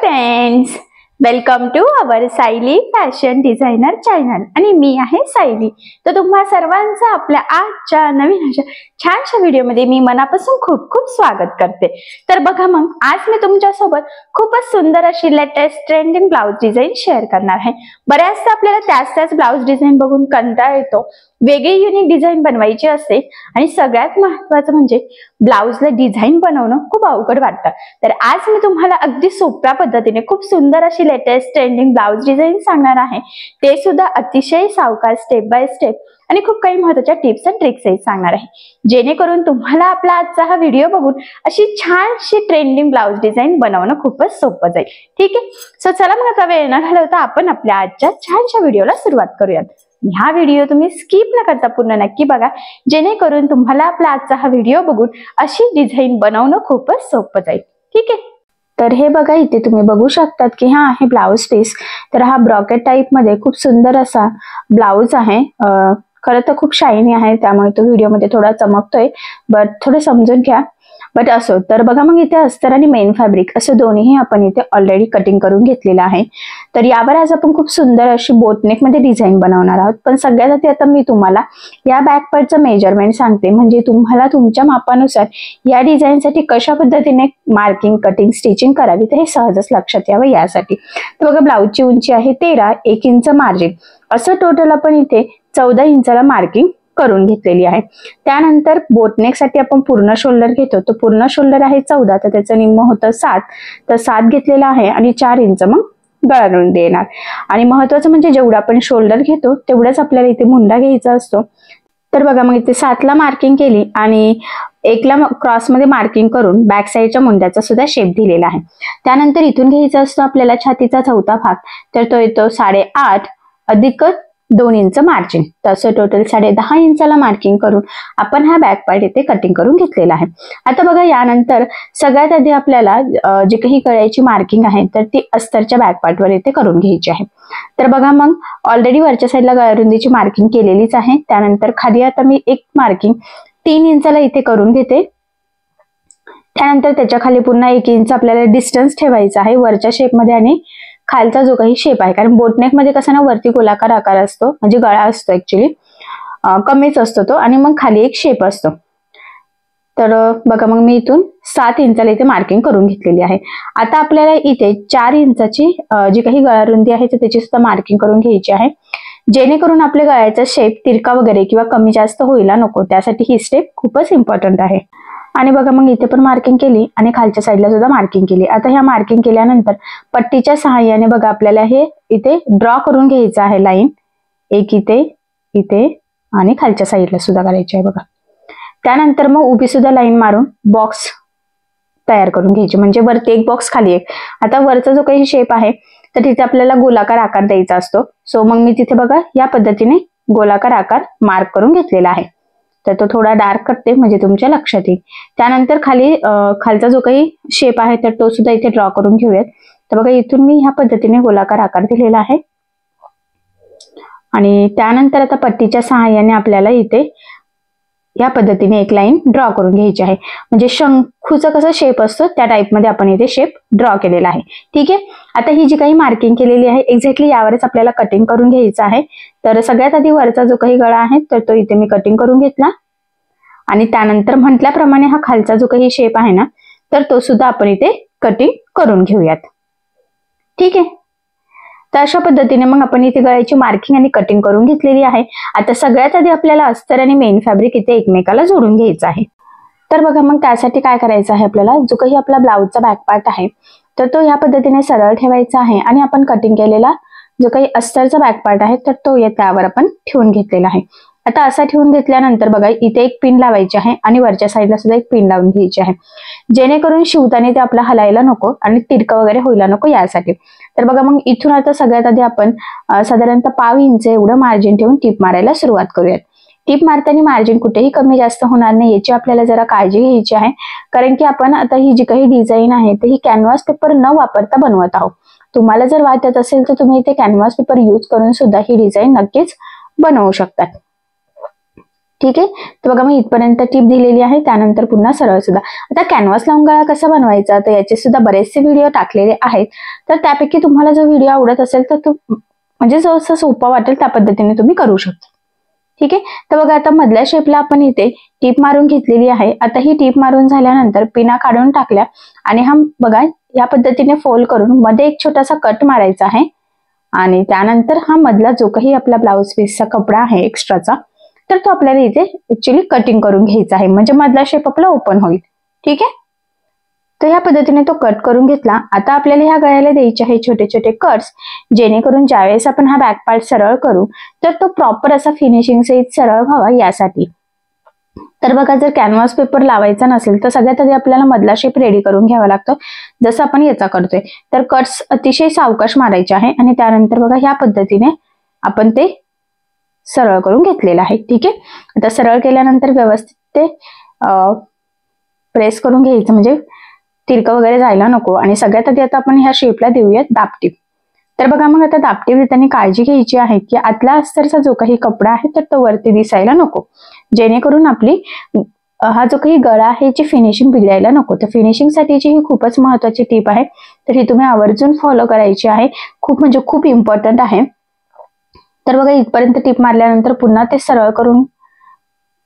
Friends, welcome to our Sayali fashion designer channel आणि मी आहे सायली। तर तुम्हा सर्वांचं आपल्या आजच्या नवीन अशा छानशा व्हिडिओमध्ये मी मनापासून खूप खूप स्वागत करते। तर बघा मग आज मी तुमच्यासोबत खूपच सुंदर अशी latest trending blouse design share करणार आहे। बऱ्याचदा आपल्याला त्याच ब्लाउज डिझाईन बघून कंटाळा येतो, वेगळी युनिक डिझाईन बनवायची असते आणि सगळ्यात महत्त्वाचं म्हणजे ब्लाउजला डिझाईन बनवणं खूप अवघड वाटतं। तर आज मी तुम्हाला अगदी सोप्या पद्धतीने खूप सुंदर अशी लेटेस्ट ट्रेंडिंग ब्लाउज डिझाईन सांगणार आहे, ते सुद्धा अतिशय सावकाश स्टेप बाय स्टेप आणि खूप काही महत्त्वाच्या टिप्स आणि ट्रिक्स सांगणार आहे, जेणेकरून तुम्हाला आपला आजचा हा व्हिडिओ बघून अशी छानशी ट्रेंडिंग ब्लाउज डिझाईन बनवणं खूपच सोपं जाईल। ठीक आहे, सो चला मग आता वेळ न घालवता आपण आपल्या आजच्या छानशा व्हिडिओला सुरुवात करूयात। हा व्हिडिओ तुम्ही स्किप न करता पूर्ण नक्की बघा, जेणेकरून तुम्हाला आपला आजचा हा व्हिडिओ बघून अशी डिझाईन बनवणं खूपच सोपं जाईल। ठीक आहे, तर हे बघा, इथे तुम्ही बघू शकतात की हा आहे ब्लाउज पीस। तर हा ब्रॉकेट टाइप मध्ये खूप सुंदर असा ब्लाउज आहे। खरं तर खूप शायनी आहे, त्यामुळे तो व्हिडिओ मध्ये थोडा चमकतोय, बट थोडं समजून घ्या। बट असो, तर बघा मग इथे अस्तर आणि मेन फॅब्रिक असं दोन्ही आपण इथे ऑलरेडी कटिंग करून घेतलेलं आहे। तर यावर आज आपण खूप सुंदर अशी बोटनेक मध्ये डिझाईन बनवणार आहोत। पण सगळ्यात आधी आता मी तुम्हाला या बॅक पार्टचं मेजरमेंट सांगते, म्हणजे तुम्हाला तुमच्या मापानुसार या डिझाईन साठी कशा पद्धतीने मार्किंग, कटिंग, स्टिचिंग करावी ते हे सहजच लक्षात यावं यासाठी। तर बघा, ब्लाउजची उंची आहे 13, 1 इंच मार्जिन, असं टोटल आपण इथे 14 इंचाला मार्किंग करून घेतलेली आहे। त्यानंतर बोटनेक साठी आपण पूर्ण शोल्डर घेतो, तो पूर्ण शोल्डर आहे 14, तर त्याचं निम्म होतं 7, तर 7 घेतलेला आहे आणि 4 इंच मग गळा रुंदी येणार। आणि महत्वाचं म्हणजे जेवढा आपण शोल्डर घेतो तेवढाच आपल्याला इथे मुंडा घ्यायचा असतो। तर बघा मग इथे 7 ला मार्किंग केली आणि 1 ला क्रॉस मध्ये मार्किंग करून बॅक साईडच्या मुंड्याचा सुद्धा शेप दिलेला आहे। त्यानंतर इथून घ्यायचा असतो आपल्याला छातीचा चौथा भाग, तर तो येतो 8.5 अधिक 2 इंच मार्जिन, तसं टोटल 10.5 इंचाला मार्किंग करून आपण हा बॅक पार्ट इथे कटिंग करून घेतलेला आहे। आता बघा, यानंतर सगळ्यात आधी आपल्याला जी काही गळ्याची मार्किंग आहे तर ती अस्तरच्या बॅक पार्टवर इथे करून घ्यायची आहे। तर बघा मग ऑलरेडी वरच्या साईडला गळारुंदीची मार्किंग केलेलीच आहे। त्यानंतर खाली आता मी एक मार्किंग 3 इंचाला इथे करून घेते। त्यानंतर त्याच्या खाली पुन्हा 1 इंच आपल्याला डिस्टन्स ठेवायचा आहे वरच्या शेपमध्ये आणि खालचा जो काही शेप आहे, कारण बोटनेक मध्ये कसं ना वरती गोलाकार आकार असतो, म्हणजे गळा असतो ऍक्च्युली कमीच असतो तो, आणि मग खाली एक शेप असतो। तर बघा मग मी इथून 7 इंचाला इथे मार्किंग करून घेतलेली आहे। आता आपल्याला इथे 4 इंचाची जी काही गळारुंदी आहे तर त्याची सुद्धा मार्किंग करून घ्यायची आहे, जेणेकरून आपल्या गळ्याचा शेप तिरका वगैरे किंवा कमी जास्त व्हायला नको, त्यासाठी ही स्टेप खूपच इम्पॉर्टंट आहे। आणि बघा मग इथे पण मार्किंग केली आणि खालच्या साईडला सुद्धा मार्किंग केली। आता ह्या मार्किंग केल्यानंतर पट्टीच्या सहाय्याने बघा आपल्याला हे इथे ड्रॉ करून घ्यायचं आहे लाईन, एक इथे, इथे आणि खालच्या साईडला सुद्धा करायची आहे बघा। त्यानंतर मग उभी सुद्धा लाईन मारून बॉक्स तयार करून घ्यायची, म्हणजे वरती एक बॉक्स खाली एक। आता वरचा जो काही शेप आहे तर तिथे आपल्याला गोलाकार आकार द्यायचा असतो, सो मग मी तिथे बघा या पद्धतीने गोलाकार आकार मार्क करून घेतलेला आहे। तर तो थोडा डार्क करते म्हणजे तुमच्या लक्षात येईल। त्यानंतर खालचा जो काही शेप आहे तर तो सुद्धा इथे ड्रॉ करून घेऊयात। तर बघा, इथून मी ह्या पद्धतीने गोलाकार आकार दिलेला आहे आणि त्यानंतर आता पट्टीच्या सहाय्याने आपल्याला इथे या पद्धतीने एक लाईन ड्रॉ करून घ्यायची आहे, म्हणजे शंकूचा कसा शेप असतो त्या टाइप मध्ये आपण इथे शेप ड्रॉ केलेला आहे। ठीक आहे, आता ही जी काही मार्किंग केलेली आहे एक्झॅक्टली यावरच आपल्याला कटिंग करून घ्यायचं आहे। तर सगळ्यात आधी वरचा जो काही गळा आहे तर तो इथे मी कटिंग करून घेतला आणि त्यानंतर म्हटल्याप्रमाणे हा खालचा जो काही शेप आहे ना तर तो सुद्धा आपण इथे कटिंग करून घेऊयात। ठीक आहे, तर अशा पद्धतीने मग आपण इथे गळ्याची मार्किंग आणि कटिंग करून घेतलेली आहे। आता सगळ्यात आधी आपल्याला अस्तर आणि मेन फॅब्रिक इथे एकमेकाला जोडून घ्यायचं आहे। तर बघा मग त्यासाठी काय करायचं आहे, आपल्याला जो काही आपला ब्लाउजचा बॅक पार्ट आहे तर तो या पद्धतीने सरळ ठेवायचा आहे आणि आपण कटिंग केलेला जो काही अस्तरचा बॅक पार्ट आहे तर तो त्यावर आपण ठेवून घेतलेला आहे। आता असा ठेवून घेतल्यानंतर बघा इथे एक पिन लावायची आहे आणि वरच्या साईडला सुद्धा एक पिन लावून घ्यायची आहे, जेणेकरून शिवताना ते आपला हलायला नको आणि तिरका वगैरे व्हायला नको यासाठी। तर बघा मग इथून आता सगळ्यात आधी आपण साधारणतः 1/2 इंच एवढं मार्जिन ठेवून टिप मारायला सुरुवात करूयात। टिप मारताना मार्जिन कुठेही कमी जास्त होणार नाही याची आपल्याला जरा काळजी घ्यायची आहे, कारण की आपण आता ही जी काही डिझाईन आहे तर ही कॅनव्हास पेपर न वापरता बनवत आहोत। तुम्हाला जर वाटत असेल तर तुम्ही इथे कॅनव्हास पेपर यूज करून सुद्धा ही डिझाईन नक्कीच बनवू शकतात। ठीक आहे. तर बघा मी इथपर्यंत टीप दिलेली आहे, त्यानंतर पुन्हा सरळ सुद्धा. आता कॅनव्हास लावून गळा कसा बनवायचा तर याचे सुद्धा बरेचसे व्हिडिओ टाकलेले आहेत, तर त्यापैकी तुम्हाला जो व्हिडिओ आवडत असेल तर तो म्हणजे जसं सोपा वाटेल त्या पद्धतीने तुम्ही करू शकता. ठीक आहे. तर बघा आता मधल्या शेपला आपण इथे टीप मारून घेतलेली आहे. आता ही टीप मारून झाल्यानंतर पिना काढून टाकल्या आणि हा बघा या पद्धतीने फोल्ड करून मध्ये एक छोटासा कट मारायचा आहे आणि त्यानंतर हा मधला जो काही आपला ब्लाउज पीसचा कपडा आहे एक्स्ट्राचा तर तो आपल्याला इथे ऍक्च्युअली कटिंग करून घ्यायचा आहे, म्हणजे मधला शेप आपला ओपन होईल. ठीक आहे. तर ह्या पद्धतीने तो कट करून घेतला. आता आपल्याला ह्या गळ्याला द्यायचे आहे छोटे छोटे कट्स, जेणेकरून ज्यावेळेस आपण हा बॅक पार्ट सरळ करू तर तो प्रॉपर असा फिनिशिंग सहित सरळ व्हावा यासाठी. तर बघा जर कॅनव्हास पेपर लावायचा नसेल तर सगळ्यात आधी आपल्याला मधला शेप रेडी करून घ्यावा लागतो, जसं आपण याचा करतोय. तर कट्स अतिशय सावकाश मारायचे आहे आणि त्यानंतर बघा ह्या पद्धतीने आपण ते सरळ करून घेतलेलं आहे. ठीक आहे. आता सरळ केल्यानंतर व्यवस्थित ते प्रेस करून घ्यायचं, म्हणजे तिरकं वगैरे जायला नको. आणि सगळ्यात आधी आता आपण ह्या शेपला देऊयात दाबटीप. तर बघा मग आता दाबटीप देताना काळजी घ्यायची आहे की आतला अस्तरचा जो काही कपडा आहे तर तो वरती दिसायला नको, जेणेकरून आपली हा जो काही गळा आहे याची फिनिशिंग बिघडायला नको. तर फिनिशिंग साठीची ही खूपच महत्वाची टीप आहे, तर ही तुम्ही आवर्जून फॉलो करायची आहे. खूप म्हणजे खूप इम्पॉर्टंट आहे. तर बघा इथपर्यंत टीप मारल्यानंतर पुन्हा ते सरळ करून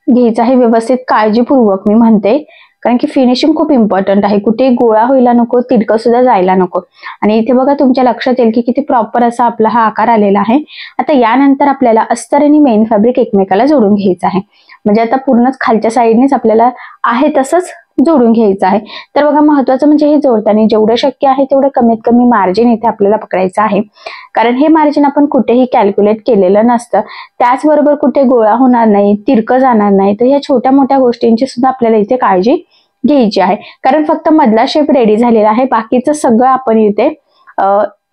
घ्यायचं आहे व्यवस्थित, काळजीपूर्वक मी म्हणते, कारण की फिनिशिंग खूप इम्पॉर्टंट आहे. कुठे गोळा व्हायला नको, तिरकं सुद्धा जायला नको. आणि इथे बघा तुमच्या लक्षात येईल की किती प्रॉपर असा आपला हा आकार आलेला आहे. आता यानंतर आपल्याला अस्तर आणि मेन फॅब्रिक एकमेकाला जोडून घ्यायचं आहे, म्हणजे आता पूर्णच खालच्या साईडनेच आपल्याला आहे तसंच जोडून घ्यायचं आहे. तर बघा महत्वाचं म्हणजे हे जोडताना जेवढं शक्य आहे तेवढं कमीत कमी मार्जिन इथे आपल्याला पकडायचं आहे, कारण हे मार्जिन आपण कुठेही कॅल्क्युलेट केलेलं नसतं. त्याचबरोबर कुठे गोळा होणार नाही, तिरकं जाणार नाही. तर ह्या छोट्या मोठ्या गोष्टींची सुद्धा आपल्याला इथे काळजी घ्यायची आहे, कारण फक्त मधला शेप रेडी झालेला आहे, बाकीचं सगळं आपण इथे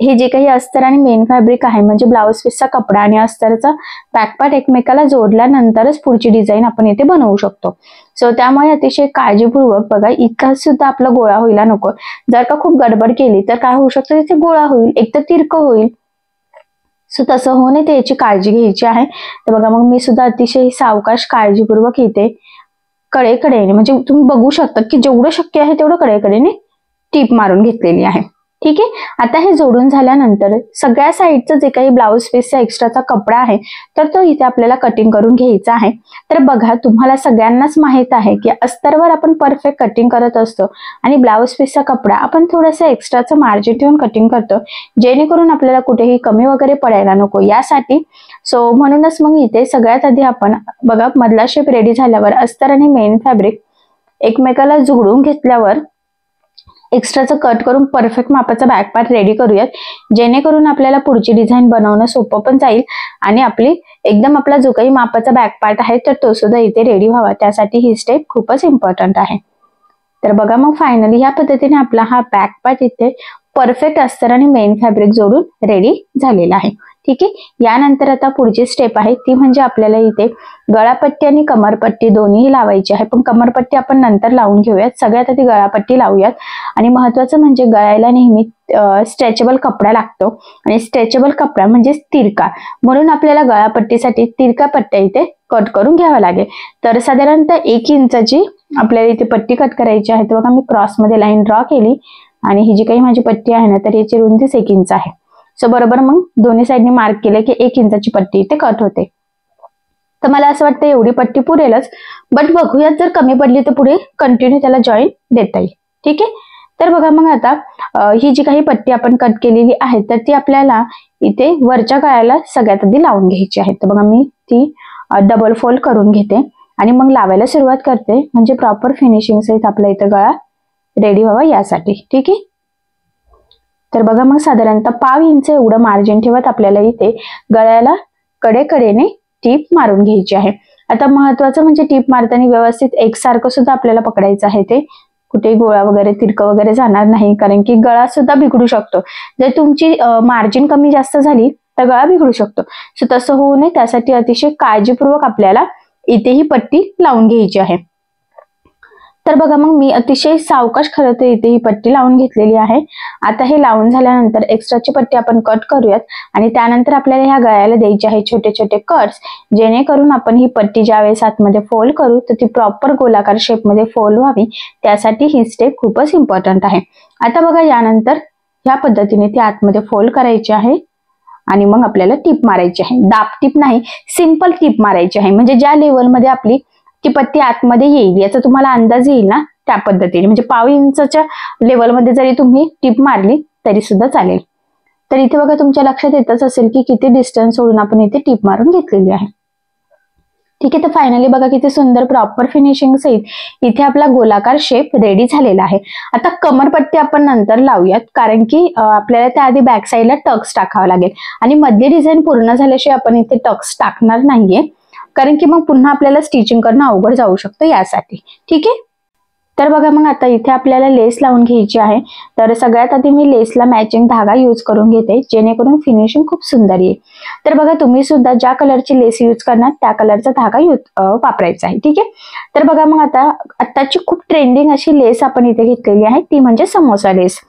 हे जे काही अस्तर आणि मेन फॅब्रिक आहे म्हणजे ब्लाउज पीसचा कपडा आणि अस्तरचा बॅकपार्ट एकमेकाला जोडल्यानंतरच पुढची डिझाईन आपण इथे बनवू शकतो. सो त्यामुळे अतिशय काळजीपूर्वक बघा, इथं सुद्धा आपला गोळा व्हायला नको. जर का खूप गडबड केली तर काय होऊ शकतं, तिथे गोळा होईल, एक तर तिरकं होईल. सो तसं होऊ नये याची काळजी घ्यायची आहे. तर बघा मग मी सुद्धा अतिशय सावकाश काळजीपूर्वक इथे कडेकडेने, म्हणजे तुम्ही बघू शकता की जेवढं शक्य आहे तेवढं कडेकडेने टीप मारून घेतलेली आहे. ठीक आहे. आता हे जोडून झाल्यानंतर सगळ्या साईडचं जे काही ब्लाउज पीसचा एक्स्ट्राचा कपडा आहे तर तो इथे आपल्याला कटिंग करून घ्यायचा आहे. तर बघा तुम्हाला सगळ्यांनाच माहित आहे की अस्तरवर आपण परफेक्ट कटिंग करत असतो आणि ब्लाउज पीसचा कपडा आपण थोडंसं एक्स्ट्राचं मार्जिन ठेवून कटिंग करतो, जेणेकरून आपल्याला कुठेही कमी वगैरे पडायला नको यासाठी. सो म्हणूनच मग इथे सगळ्यात आधी आपण बघा मधला शेप रेडी झाल्यावर अस्तर आणि मेन फॅब्रिक एकमेकाला जोडून घेतल्यावर एक्स्ट्राचं कट करून परफेक्ट मापाचा बॅक पार्ट रेडी करूयात, जेणेकरून आपल्याला पुढची डिझाईन बनवणं सोपं पण जाईल आणि आपली एकदम आपला जो काही मापाचा बॅक पार्ट आहे तर तो सुद्धा इथे रेडी व्हावा, त्यासाठी ही स्टेप खूपच इम्पॉर्टंट आहे. तर बघा मग फायनली ह्या पद्धतीने आपला हा बॅक पार्ट इथे परफेक्ट अस्तर आणि मेन फॅब्रिक जोडून रेडी झालेला आहे. ठीक आहे. यानंतर आता पुढची स्टेप आहे ती म्हणजे आपल्याला इथे गळापट्टी आणि कमरपट्टी दोन्ही लावायची आहे, पण कमरपट्टी आपण नंतर लावून घेऊयात. सगळ्यात आधी गळापट्टी लावूयात. आणि महत्वाचं म्हणजे गळ्याला नेहमी स्ट्रेचेबल कपडा लागतो आणि स्ट्रेचेबल कपडा म्हणजे तिरका, म्हणून आपल्याला गळापट्टीसाठी तिरका पट्ट्या इथे कट करून घ्यावा लागेल. तर साधारणतः 1 इंचाची आपल्याला इथे पट्टी कट करायची आहे. तर बघा मी क्रॉस मध्ये लाईन ड्रॉ केली आणि ही जी काही माझी पट्टी आहे ना तर याची रुंदीच 1 इंच आहे. सो बरोबर मग दोन्ही साईडनी मार्क केले की 1 इंचाची पट्टी इथे कट होते. तर मला असं वाटतं एवढी पट्टी पुरेलच, बट बघूयात जर कमी पडली तर पुढे कंटिन्यू त्याला जॉईन देता येईल. ठीक आहे. तर बघा मग आता ही जी काही पट्टी आपण कट केलेली आहे तर ती आपल्याला इथे वरच्या गळ्याला सगळ्यात आधी लावून घ्यायची आहे. तर बघा मी ती डबल फोल्ड करून घेते आणि मग लावायला सुरुवात करते, म्हणजे प्रॉपर फिनिशिंग सहित आपला इथं गळा रेडी व्हावा यासाठी. ठीक आहे. तर बघा मग साधारणतः 1/2 इंच एवढं मार्जिन ठेवत आपल्याला इथे गळ्याला कडेकडेने टीप मारून घ्यायची आहे. आता महत्वाचं म्हणजे टीप मारताना व्यवस्थित एकसारखं सुद्धा आपल्याला पकडायचं आहे, ते कुठेही गोळा वगैरे तिरकं वगैरे जाणार नाही, कारण की गळा सुद्धा बिघडू शकतो. जर तुमची मार्जिन कमी जास्त झाली तर गळा बिघडू शकतो. सो तसं होऊ नये त्यासाठी अतिशय काळजीपूर्वक आपल्याला इथे ही पट्टी लावून घ्यायची आहे. तर बघा मग मी अतिशय सावकाश खरं तर इथे ही पट्टी लावून घेतलेली आहे. आता हे लावून झाल्यानंतर एक्स्ट्राची पट्टी आपण कट करूयात आणि त्यानंतर आपल्याला ह्या गळ्याला द्यायचे आहे छोटे छोटे कट्स, जेणेकरून आपण ही पट्टी ज्यावेळेस आतमध्ये फोल्ड करू तर ती प्रॉपर गोलाकार शेपमध्ये फोल्ड व्हावी, त्यासाठी ही स्टेप खूपच इम्पॉर्टंट आहे. आता बघा यानंतर ह्या पद्धतीने ती आतमध्ये फोल्ड करायची आहे आणि मग आपल्याला टिप मारायची आहे. दाब टिप नाही, सिंपल टिप मारायची आहे. म्हणजे ज्या लेवलमध्ये आपली ती पट्टी आतमध्ये येईल याचा तुम्हाला अंदाज येईल ना, त्या पद्धतीने. म्हणजे पाव इंचच्या लेवलमध्ये जरी तुम्ही टिप मारली तरी सुद्धा चालेल. तर इथे बघा तुमच्या लक्षात येतच असेल की किती डिस्टन्स सोडून आपण इथे टिप मारून घेतलेली आहे. ठीक आहे, तर फायनली बघा किती सुंदर प्रॉपर फिनिशिंग सहित इथे आपला गोलाकार शेप रेडी झालेला आहे. आता कमरपट्टी आपण नंतर लावूयात, कारण की आपल्याला त्याआधी बॅक साईडला टक्स टाकावा लागेल आणि मधली डिझाईन पूर्ण झाल्याशिवाय आपण इथे टक्स टाकणार नाहीये, कारण की मग पुन्हा आपल्याला स्टिचिंग करणं अवघड जाऊ शकतं यासाठी. ठीक आहे, तर बघा मग आता इथे आपल्याला लेस लावून घ्यायची आहे. तर सगळ्यात आधी मी लेसला मॅचिंग धागा यूज करून घेते, जेणेकरून फिनिशिंग खूप सुंदर येईल. तर बघा तुम्ही सुद्धा ज्या कलरची लेस यूज करणार त्या कलरचा धागा वापरायचा आहे. ठीक आहे, तर बघा मग आताची खूप ट्रेंडिंग अशी लेस आपण इथे घेतलेली आहे, ती म्हणजे समोसा लेस.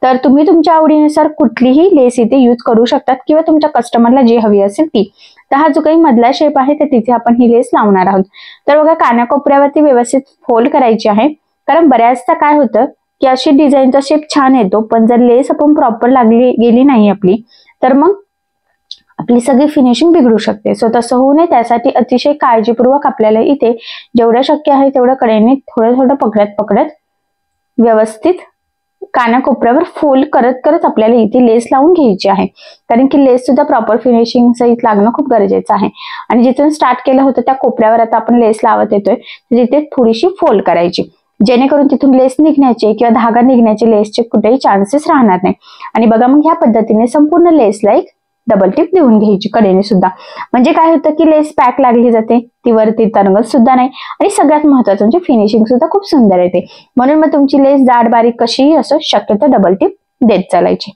तर तुम्ही तुमच्या आवडीनुसार कुठलीही लेस इथे यूज करू शकतात किंवा तुमच्या कस्टमरला जी हवी असेल ती. तर हा जो काही मधला शेप आहे तर तिथे आपण ही लेस लावणार आहोत. तर बघा कानाकोपऱ्यावरती व्यवस्थित फोल्ड करायची आहे, कारण बऱ्याचदा काय होतं की अशी डिझाईनचा शेप छान येतो, पण जर लेस आपण प्रॉपर लागली गेली नाही आपली तर मग आपली सगळी फिनिशिंग बिघडू शकते. सो तसं होऊ नये त्यासाठी अतिशय काळजीपूर्वक आपल्याला इथे जेवढं शक्य आहे तेवढं कडेने थोडं थोडं पकडत व्यवस्थित कानाकोपऱ्यावर फोल्ड करत करत आपल्याला इथे लेस लावून घ्यायची आहे, कारण की लेस सुद्धा प्रॉपर फिनिशिंग सहित लागणं खूप गरजेचं आहे. आणि जिथून स्टार्ट केलं होतं त्या कोपऱ्यावर आता आपण लेस लावत येतोय, तिथे थोडीशी फोल्ड करायची, जेणेकरून तिथून लेस निघण्याचे किंवा धागा निघण्याचे लेसचे कुठेही चान्सेस राहणार नाही. आणि बघा मग ह्या पद्धतीने संपूर्ण लेसला एक डबल टिप देऊन घ्यायची कडेने सुद्धा. म्हणजे काय होतं की लेस पॅक लागली जाते, ती वरती तरंगत सुद्धा नाही आणि सगळ्यात महत्वाचं म्हणजे फिनिशिंग सुद्धा खूप सुंदर येते. म्हणून मग तुमची लेस जाड बारीक कशीही असो शक्यतो डबल टिप देत चालायची.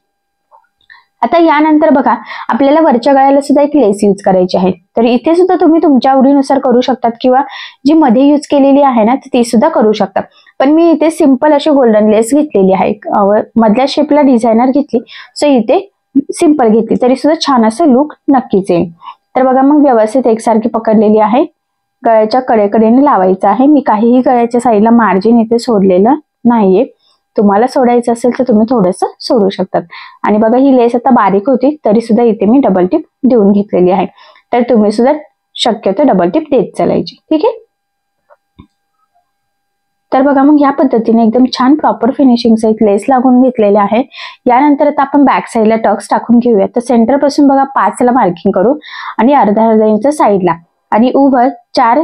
आता यानंतर बघा आपल्याला वरच्या गळ्याला सुद्धा एक लेस यूज करायची आहे. तर इथे सुद्धा तुम्ही तुमच्या आवडीनुसार करू शकतात किंवा जी मध्ये यूज केलेली आहे ना ती सुद्धा करू शकता. पण मी इथे सिंपल अशी गोल्डन लेस घेतलेली आहे, मधल्या शेपला डिझायनर घेतली, सो इथे सिंपल घेतली तरी सुद्धा छान असं लुक नक्कीच येईल. तर बघा मग व्यवस्थित एकसारखी पकडलेली आहे, गळ्याच्या कडेकडेने लावायचं आहे. मी काहीही गळ्याच्या साईडला मार्जिन इथे सोडलेलं नाहीये, तुम्हाला सोडायचं असेल तर तुम्ही थोडंसं सोडू शकतात. आणि बघा ही लेस आता बारीक होती तरी सुद्धा इथे मी डबल टिप देऊन घेतलेली आहे, तर तुम्ही सुद्धा शक्यतो डबल टिप देत चालायची. ठीक आहे, तर बघा मग या पद्धतीने एकदम छान प्रॉपर फिनिशिंग सहित लेस लागून घेतलेले आहे. यानंतर आता आपण बॅक साईडला टक्स टाकून घेऊया. तर सेंटर पासून बघा 5 ला मार्किंग करू आणि अर्धा इंच साईडला आणि उभं 4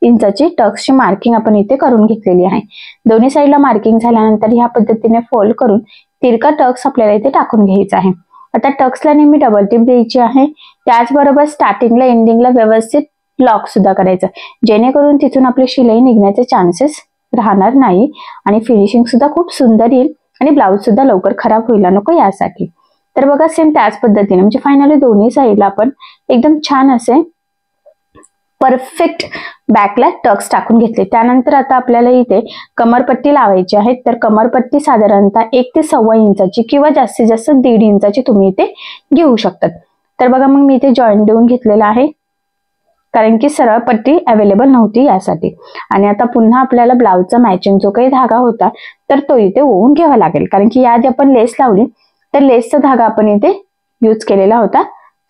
इंचाची टक्सची मार्किंग आपण इथे करून घेतलेली आहे. दोन्ही साईडला मार्किंग झाल्यानंतर ह्या पद्धतीने फोल्ड करून तिरका टक्स आपल्याला इथे टाकून घ्यायचा आहे. आता टक्सला नेहमी डबल टिप द्यायची आहे, त्याचबरोबर स्टार्टिंगला एंडिंगला व्यवस्थित लॉक सुद्धा करायचं, जेणेकरून तिथून आपली शिलाई निघण्याचे चान्सेस राहणार नाही आणि फिनिशिंग सुद्धा खूप सुंदर येईल आणि ब्लाउज सुद्धा लवकर खराब व्हायला नको यासाठी. तर बघा सेम त्याच पद्धतीने म्हणजे फायनली दोन्ही साईडला आपण एकदम छान असे परफेक्ट बॅकला टक्स टाकून घेतले. त्यानंतर आता आपल्याला इथे कमरपट्टी लावायची आहे. तर कमरपट्टी साधारणतः 1 ते 1.25 इंचाची किंवा जास्तीत जास्त 1.5 इंचाची तुम्ही इथे घेऊ शकतात. तर बघा मग मी इथे जॉईंट देऊन घेतलेला आहे, कारण की सरळ पट्टी अवेलेबल नव्हती यासाठी. आणि आता पुन्हा आपल्याला ब्लाउजचा मॅचिंग जो काही धागा होता तर तो इथे ओवून घ्यावा लागेल, कारण की याआधी आपण लेस लावली तर लेसचा धागा आपण इथे यूज केलेला होता,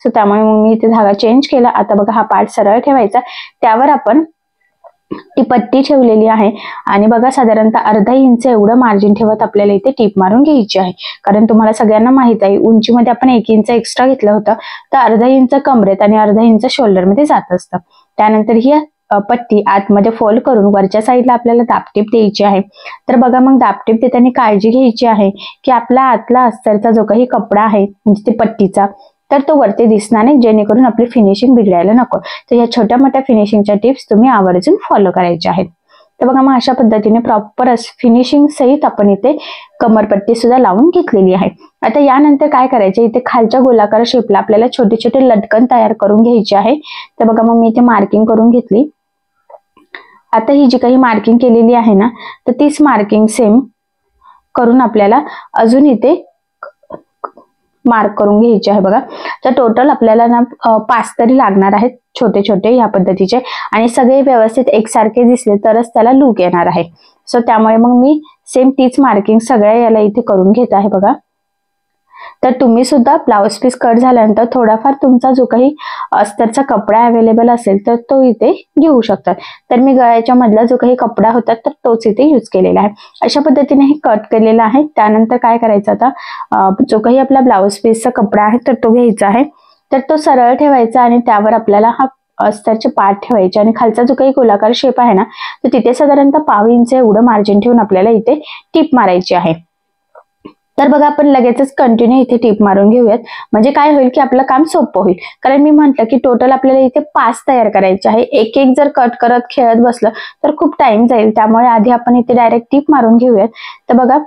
सो त्यामुळे मग मी इथे धागा चेंज केला. आता बघा हा पार्ट सरळ ठेवायचा, त्यावर आपण ती पट्टी ठेवलेली आहे आणि बघा साधारणतः अर्धा इंच एवढं मार्जिन ठेवत आपल्याला इथे टीप मारून घ्यायची आहे. कारण तुम्हाला सगळ्यांना माहित आहे उंचीमध्ये आपण 1 इंच एक्स्ट्रा घेतलं होतं, तर अर्धा इंच कमरेत आणि अर्धा इंच शोल्डर मध्ये जात असतं. त्यानंतर ही पट्टी आतमध्ये फोल्ड करून वरच्या साईडला आपल्याला दाबटीप द्यायची आहे. तर बघा मग दाबटीप देताना काळजी घ्यायची आहे की आपला आतला अस्तरचा जो काही कपडा आहे म्हणजे ते पट्टीचा तर तो वरती दिसणार नाही, जेणेकरून आपली फिनिशिंग बिघडायला नको. तर या छोट्या मोठ्या फिनिशिंगच्या टिप्स तुम्ही आवर्जून फॉलो करायच्या आहेत. तर बघा मग अशा पद्धतीने प्रॉपर फिनिशिंग सहित आपण इथे कमरपट्टी सुद्धा लावून घेतलेली आहे. आता यानंतर काय करायचे, इथे खालच्या गोलाकार शेपला आपल्याला छोटे छोटे लटकन तयार करून घ्यायचे आहे. तर बघा मग मी इथे मार्किंग करून घेतली आता ही जी काही मार्किंग केलेली आहे ना, तर तीच मार्किंग सेम करून आपल्याला अजून इथे मार्क करून घ्यायचे आहे बघा. तर टोटल आपल्याला ना 5 तरी लागणार आहेत छोटे छोटे ह्या पद्धतीचे, आणि सगळे व्यवस्थित एकसारखे दिसले तरच त्याला लुक येणार आहे. सो त्यामुळे मग मी सेम तीच मार्किंग सगळ्या याला इथे करून घेत आहे बघा. तर तुम्ही सुद्धा ब्लाउज पीस कट झाल्यानंतर थोडाफार तुमचा जो काही अस्तरचा कपडा अवेलेबल असेल तर तो इथे घेऊ शकतात. तर मी गळ्याच्या मधला जो काही कपडा होता तर तोच इथे यूज केलेला आहे. अशा पद्धतीने हे कट केलेलं आहे. त्यानंतर काय करायचं, आता जो काही आपला ब्लाउज पीसचा कपडा आहे तर तो घ्यायचा आहे. तर तो सरळ ठेवायचा आणि त्यावर आपल्याला हा अस्तरचे पार्ट ठेवायचे, आणि खालचा जो काही गोलाकार शेप आहे ना तर तिथे साधारणतः 1/2 इंच एवढं मार्जिन ठेवून आपल्याला इथे टिप मारायची आहे. तर बघा आपण लगेचच कंटिन्यू इथे टिप मारून घेऊयात, म्हणजे काय होईल की आपलं काम सोपं होईल. कारण मी म्हंटल की टोटल आपल्याला इथे 5 तयार करायचे आहे. एक एक जर कट करत खेळत बसलं तर खूप टाइम जाईल. त्यामुळे आधी आपण इथे डायरेक्ट टिप मारून घेऊयात. तर बघा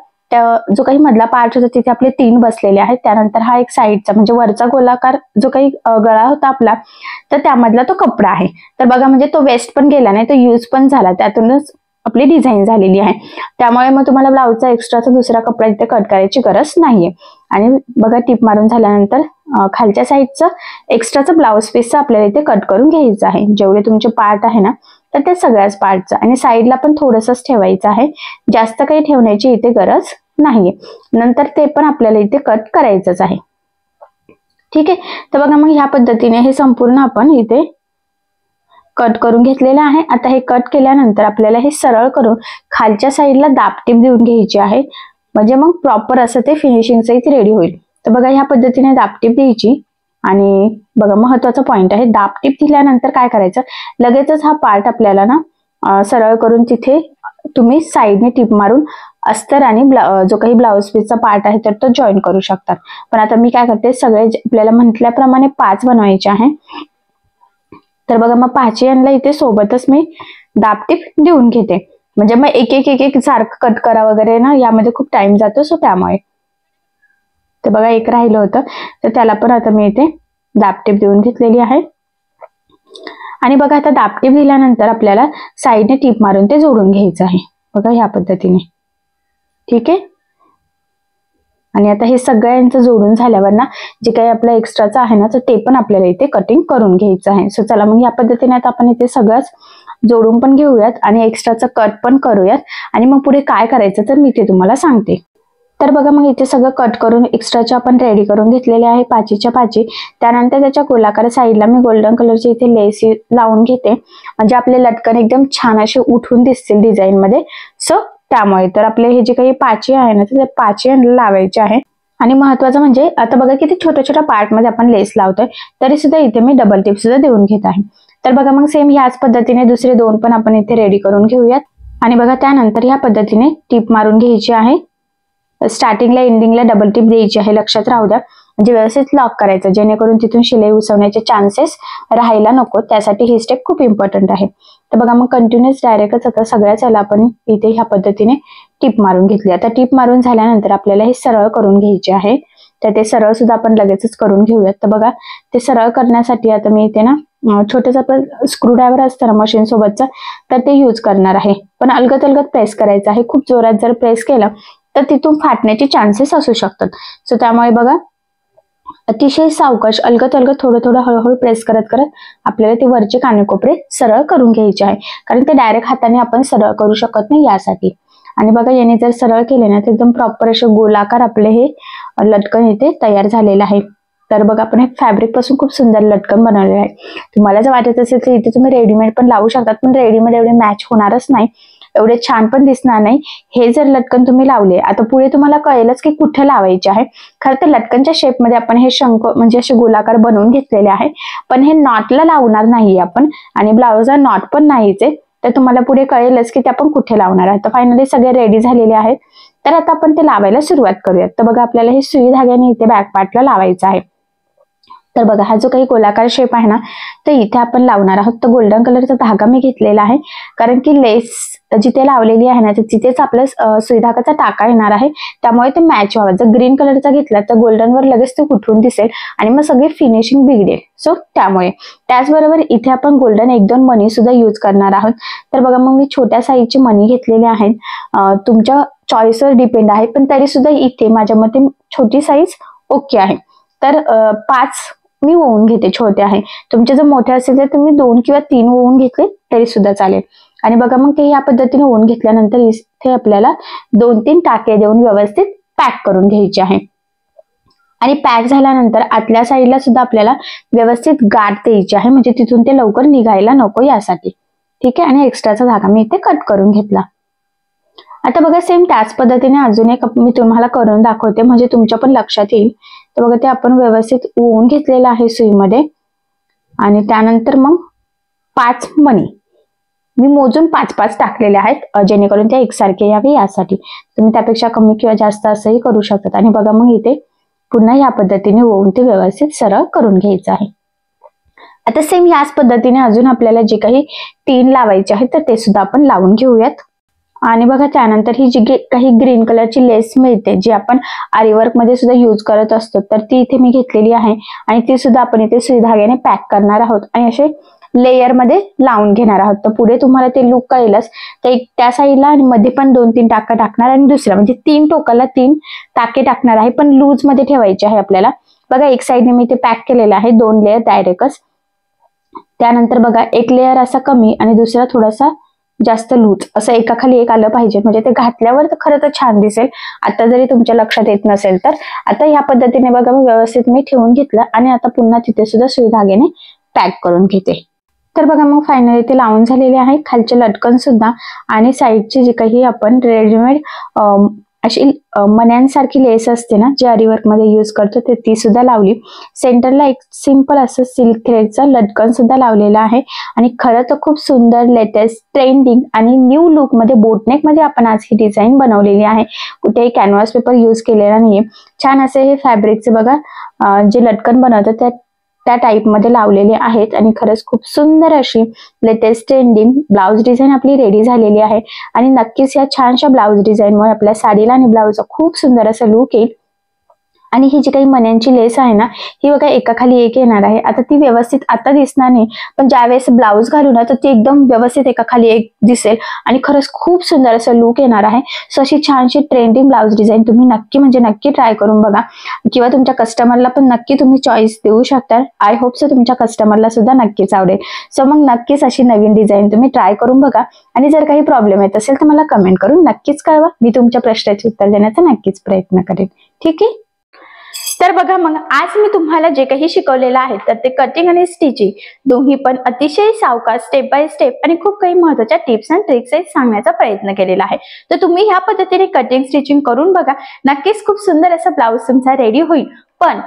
जो काही मधला पार्ट होता तिथे आपले 3 बसलेले आहेत. त्यानंतर हा एक साईडचा म्हणजे वरचा गोलाकार जो काही गळा होता आपला तर त्यामधला तो कपडा आहे. तर बघा म्हणजे तो वेस्ट पण गेला नाही, तो यूज पण झाला, त्यातूनच आपली डिझाईन झालेली आहे. त्यामुळे मग तुम्हाला ब्लाउजचा एक्स्ट्राचा दुसरा कपडा इथे कट करायची गरज नाहीये. आणि बघा टिप मारून झाल्यानंतर खालच्या साईडचं एक्स्ट्राचं ब्लाउज पीसचं आपल्याला इथे कट करून घ्यायचं आहे. जेवढे तुमचे पार्ट आहे ना तर ते सगळ्याच पार्टचं, आणि साईडला पण थोडंसंच ठेवायचं आहे, जास्त काही ठेवण्याची इथे गरज नाहीये. नंतर ते पण आपल्याला इथे कट करायचंच आहे. ठीक आहे. तर बघा मग ह्या पद्धतीने हे संपूर्ण आपण इथे कट करून घेतलेलं आहे. आता हे कट केल्यानंतर आपल्याला हे सरळ करून खालच्या साईडला दाबटीप देऊन घ्यायची आहे, म्हणजे मग प्रॉपर असं ते फिनिशिंगचं इथे रेडी होईल. तर बघा ह्या पद्धतीने दाबटीप द्यायची. आणि बघा महत्वाचा पॉइंट आहे, दाबटीप दिल्यानंतर काय करायचं, लगेचच हा पार्ट आपल्याला ना सरळ करून तिथे तुम्ही साईडने टिप मारून अस्तर आणि जो काही ब्लाउज पीसचा पार्ट आहे तर तो जॉईन करू शकतात. पण आता मी काय करते, सगळे आपल्याला म्हटल्याप्रमाणे 5 बनवायचे आहे. तर बघा मग 5 यांना इथे सोबतच मी दाबटीप देऊन घेते, म्हणजे मग एक एक सारखं कट करा वगैरे ना यामध्ये खूप टाइम जातो. सो त्यामुळे तर बघा एक राहिलं होतं तर त्याला पण आता मी इथे दाबटीप देऊन घेतलेली आहे. आणि बघा आता दाबटीप दिल्यानंतर आपल्याला साईडने टीप मारून ते जोडून घ्यायचं आहे बघा ह्या पद्धतीने. ठीक आहे. आणि आता हे सगळ्यांचं जोडून झाल्यावर ना जे काही आपलं एक्स्ट्राचं आहे ना तर ते पण आपल्याला इथे कटिंग करून घ्यायचं आहे. सो चला मग या पद्धतीने आता आपण इथे सगळंच जोडून पण घेऊयात आणि एक्स्ट्राचं कट पण करूयात, आणि मग पुढे काय करायचं तर मी ते तुम्हाला सांगते. तर बघा मग इथे सगळं कट करून एक्स्ट्राचे आपण रेडी करून घेतलेले आहे 5च्या 5. त्यानंतर त्याच्या गोलाकार साईडला मी गोल्डन कलरची इथे लेस लावून घेते, म्हणजे आपले लटकन एकदम छान असे उठून दिसतील डिझाईन मध्ये. सो त्यामुळे तर आपले हे जे काही 5 आहे ना ते 5 लावायचे आहे. आणि महत्वाचं म्हणजे आता बघा किती छोट्या छोट्या पार्ट मध्ये आपण लेस लावतोय, तरी सुद्धा इथे मी डबल टिप सुद्धा देऊन घेत आहे. तर बघा मग सेम ह्याच पद्धतीने दुसरे 2 पण आपण इथे रेडी करून घेऊयात. आणि बघा त्यानंतर ह्या पद्धतीने टिप मारून घ्यायची आहे. स्टार्टिंगला एंडिंगला डबल टिप द्यायची आहे, लक्षात राहू द्या, म्हणजे व्यवस्थित लॉक करायचं जेणेकरून तिथून शिलाई उसवण्याचे चान्सेस राहायला नको. त्यासाठी ही स्टेप खूप इम्पॉर्टंट आहे. तर बघा मग कंटिन्युअस डायरेक्टच आता सगळ्याच याला आपण इथे ह्या पद्धतीने टिप मारून घेतली. आता टिप मारून झाल्यानंतर आपल्याला हे सरळ करून घ्यायचे आहे. तर ते सरळ सुद्धा आपण लगेचच करून घेऊयात. तर बघा ते सरळ करण्यासाठी आता मी इथे ना छोटंसं आपलं स्क्रू ड्रायव्हर असतं ना मशीन सोबतचं तर ते यूज करणार आहे. पण अलगद अलगद प्रेस करायचं आहे. खूप जोरात जर प्रेस केलं तर तिथून फाटण्याचे चान्सेस असू शकतात. सो त्यामुळे बघा अतिशय सावकाश अलगद अलगद थोडं थोडं हळूहळू प्रेस करत करत आपल्याला ते वरचे कानेकोपरे सरळ करून घ्यायचे आहे, कारण ते डायरेक्ट हाताने आपण सरळ करू शकत नाही यासाठी. आणि बघा याने जर सरळ केले ना तर एकदम प्रॉपर असे गोलाकार आपले हे लटकन इथे तयार झालेलं आहे. तर बघा आपण हे फॅब्रिक पासून खूप सुंदर लटकन बनवलेलं आहे. तुम्हाला जर वाटत असेल तर इथे तुम्ही रेडीमेड पण लावू शकतात, पण रेडीमेड एवढे मॅच होणारच नाही, एवढे छान पण दिसणार नाही. हे जर लटकन तुम्ही लावले आता पुढे तुम्हाला कळेलच की कुठे लावायचे आहे. खरं तर लटकनच्या शेप मध्ये आपण हे शंख म्हणजे असे गोलाकार बनवून घेतलेले आहे, पण हे नॉटला लावणार नाही आपण, आणि ब्लाउजला नॉट पण नाहीच आहे. तर तुम्हाला पुढे कळेलच की ते आपण कुठे लावणार आहे. तर फायनली सगळे रेडी झालेले आहेत. तर आता आपण ते लावायला सुरुवात करूयात. तर बघा आपल्याला हे सुई धाग्याने इथे बॅक पार्टला लावायचं आहे. तर बघा हा जो काही गोलाकार शेप आहे ना, तर इथे आपण लावणार आहोत. तर गोल्डन कलरचा धागा मी घेतलेला आहे, कारण की लेस जिथे लावलेली आहे ना, तिथेच आपलं सुई धागाचा टाका येणार आहे, त्यामुळे ते मॅच व्हावं. जर ग्रीन कलरचा घेतला तर गोल्डनवर लगेच ते उठून दिसेल आणि मग सगळी फिनिशिंग बिघडेल. सो त्यामुळे त्याचबरोबर इथे आपण गोल्डन 1-2 मणी सुद्धा यूज करणार आहोत. तर बघा मग मी छोट्या साईजचे मणी घेतलेले आहेत. तुमच्या चॉईसवर डिपेंड आहे, पण तरी सुद्धा इथे माझ्या मते छोटी साईज ओके आहे. तर 5 मी ओवून घेते, छोटे आहे. तुमचे जर मोठे असेल तर तुम्ही 2 किंवा 3 ओवून घेतले तरी सुद्धा चालेल. आणि बघा मग ते या पद्धतीने ओवून घेतल्यानंतर इथे आपल्याला 2-3 टाके देऊन व्यवस्थित पॅक करून घ्यायचे आहे. आणि पॅक झाल्यानंतर आतल्या साईडला सुद्धा आपल्याला व्यवस्थित गाठ द्यायची आहे, म्हणजे तिथून ते लवकर निघायला नको यासाठी. ठीक आहे. आणि एक्स्ट्राचा धागा मी इथे कट करून घेतला. आता बघा सेम त्याच पद्धतीने अजून एक मी तुम्हाला करून दाखवते, म्हणजे तुमच्या पण लक्षात येईल. तर बघा ते आपण व्यवस्थित ओवून घेतलेलं आहे सुईमध्ये. आणि त्यानंतर मग 5 मणी मी मोजून 5-5 टाकलेले आहेत, जेणेकरून ते एकसारखे यावे यासाठी. तुम्ही त्यापेक्षा कमी किंवा जास्त असंही करू शकतात. आणि बघा मग इथे पुन्हा या पद्धतीने ओवून ते व्यवस्थित सरळ करून घ्यायचं आहे. आता सेम याच पद्धतीने अजून आपल्याला जे काही 3 लावायचे आहेत तर ते सुद्धा आपण लावून घेऊयात. आणि बघा त्यानंतर ही जी काही ग्रीन कलरची लेस मिळते, जी आपण आरीवर्क मध्ये सुद्धा यूज करत असतो, तर ती इथे मी घेतलेली आहे. आणि ती सुद्धा आपण इथे सुई धाग्याने पॅक करणार आहोत आणि असे लेयर मध्ये लावून घेणार आहोत. तर पुढे तुम्हाला ते लुक कळेलच. तर एक त्या साईडला आणि मध्ये पण 2-3 टाका टाकणार आणि दुसऱ्या म्हणजे 3 टोकाला 3 टाके टाकणार आहे, पण लूज मध्ये ठेवायचे आहे आपल्याला. बघा एक साईडने मी ते पॅक केलेलं आहे, 2 लेयर डायरेक्टच. त्यानंतर बघा एक लेयर असा कमी आणि दुसरा थोडासा जास्त लूज, असं एकाखाली एक आलं पाहिजे, म्हणजे ते घातल्यावर तर खरं तर छान दिसेल. आता जरी तुमच्या लक्षात येत नसेल तर. आता या पद्धतीने बघा मी व्यवस्थित मी ठेवून घेतलं आणि आता पुन्हा तिथे सुद्धा सुई धाग्याने पॅक करून घेते. तर बघा मग फायनली ते लावून झालेले आहे. खालचे लटकन सुद्धा आणि साईडची जी काही आपण रेडीमेड अशी मण्यांसारखी लेस असते ना, जी आरीवर्क मध्ये यूज करतो, ते ती सुद्धा लावली. सेंटरला एक सिंपल असं सिल्क थ्रेडचं लटकन सुद्धा लावलेलं आहे. आणि खरं तर खूप सुंदर, लेटेस्ट, ट्रेंडिंग आणि न्यू लुक मध्ये बोटनेक मध्ये आपण आज ही डिझाईन बनवलेली आहे. कुठेही कॅनव्हास पेपर यूज केलेला नाहीये. छान असे हे फॅब्रिकचे बघा जे लटकन बनवतात त्या टाईप मध्ये लावलेले आहेत. आणि खरंच खूप सुंदर अशी लेटेस्ट ट्रेंडिंग ब्लाउज डिझाईन आपली रेडी झालेली आहे. आणि नक्कीच या छानशा ब्लाउज डिझाईनमुळे आपल्या साडीला आणि ब्लाउजचा खूप सुंदर असं लुक येईल. आणि ही जी काही मण्यांची लेस आहे ना, ही बघा एकाखाली एक येणार आहे. आता ती व्यवस्थित आता दिसणार नाही, पण ज्यावेळेस ब्लाउज घालू ना तर ती एकदम व्यवस्थित एकाखाली एक दिसेल आणि खरंच खूप सुंदर असं लुक येणार आहे. सो अशी छानशी ट्रेंडिंग ब्लाउज डिझाईन तुम्ही नक्की म्हणजे नक्की ट्राय करून बघा, किंवा तुमच्या कस्टमरला पण नक्की तुम्ही चॉईस देऊ शकता. आय होप सो तुमच्या कस्टमरला सुद्धा नक्कीच आवडेल. सो मग नक्कीच अशी नवीन डिझाईन तुम्ही ट्राय करून बघा. आणि जर काही प्रॉब्लेम येत असेल तर मला कमेंट करून नक्कीच कळवा. मी तुमच्या प्रश्नाचे उत्तर देण्याचा नक्कीच प्रयत्न करेन. ठीक आहे. तर बघा मग आज मी तुम्हाला जे काही शिकवलेलं आहे तर ते कटिंग आणि स्टिचिंग दोन्ही पण अतिशय सावकाश, स्टेप बाय स्टेप आणि खूप काही महत्त्वाच्या टिप्स आणि ट्रिक्स सांगण्याचा प्रयत्न केलेला आहे. तर तुम्ही ह्या पद्धतीने कटिंग स्टिचिंग करून बघा. नक्कीच खूप सुंदर असा ब्लाउज तुमचा रेडी होईल. पण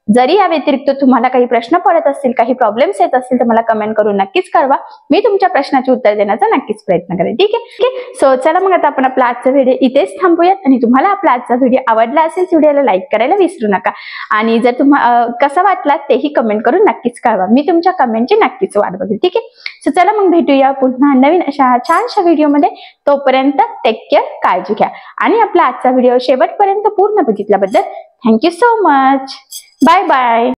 जरी या व्यतिरिक्त तुम्हाला काही प्रश्न पडत असतील, काही प्रॉब्लेम्स येत असतील तर मला कमेंट करून नक्कीच कळवा. मी तुमच्या प्रश्नाचे उत्तर देण्याचा नक्कीच प्रयत्न करेन. ठीक आहे. सो चला मग आता आपण आपला आजचा व्हिडिओ इथेच थांबूयात. आणि तुम्हाला आपला आजचा व्हिडिओ आवडला असेल व्हिडिओला लाईक करायला विसरू नका. आणि जर तुम्हाला कसा वाटला तेही कमेंट करून नक्कीच कळवा. मी तुमच्या कमेंटची नक्कीच वाट बघेल. ठीक आहे. सो चला मग भेटूया पुन्हा नवीन अशा छानशा व्हिडिओमध्ये. तोपर्यंत टेक केअर, काळजी घ्या. आणि आपला आजचा व्हिडिओ शेवटपर्यंत पूर्ण बघितल्याबद्दल thank you so much. Bye bye.